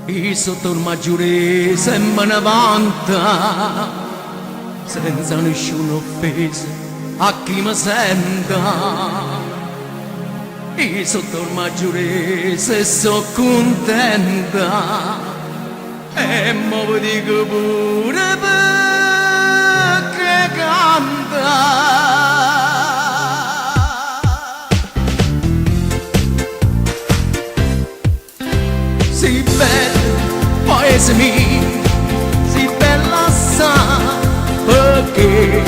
Io sotto il maggiore sempre ne vanta, senza nessuna offesa a chi mi senta. Io sotto il maggiore se so contenta, e mo vi dico pure perché canta. Si bella, paese mio, si bella assai, perché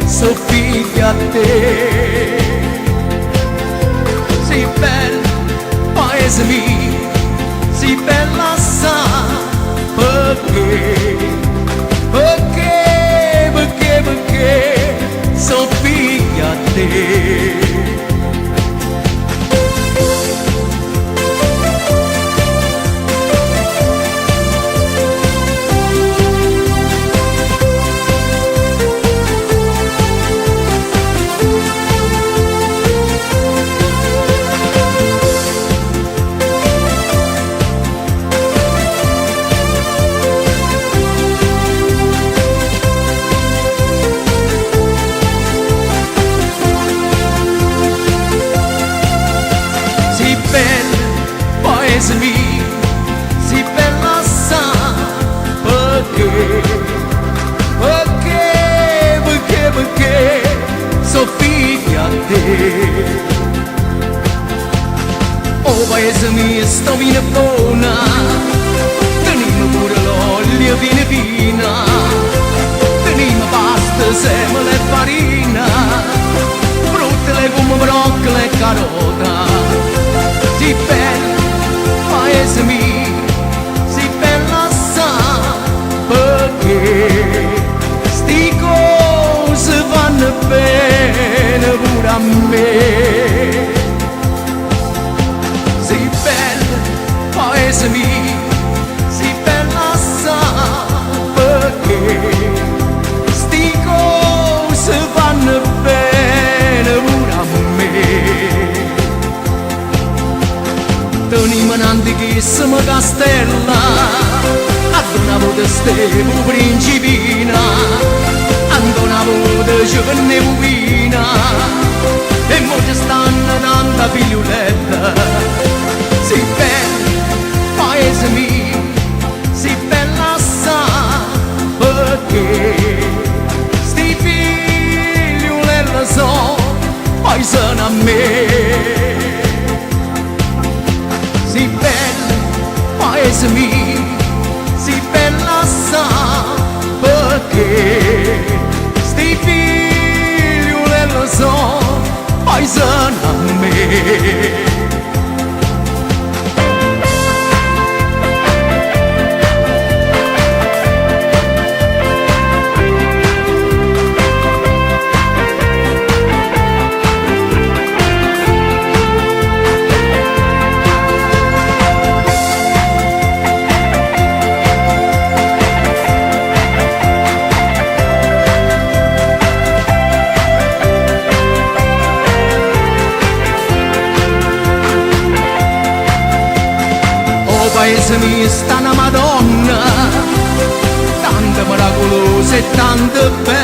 sono figlia a te. Si bella, paese mio, si bella assai, perché sono figlia a te. Paese mio, si bella assai, perché sono figlia a te. Oh paese mio, sto vino buona, teniamo pure l'olio fina, teniamo pasta, semole e farina, frutte, legumi, broccoli e carota. Si bella, paese mio, si bella assai, perché sti cose vanno bene pure a me. Si bella, paese mio, si bella assai, perché sti cose vanno bene pure a me. Teniamo un'antichissima castella, ad una volta stevo principina, ad una volta ci venne pupina, e mo ci stanno tanta figlioletta. Si bella, paese mio, si bella assai, perché sti figliolella sono paesani a me. Si bella, paese mio, si bella assai, perché sti figliolella sono paesani a me. Paese mio sta una Madonna, tanto miracolosa e tanto bella.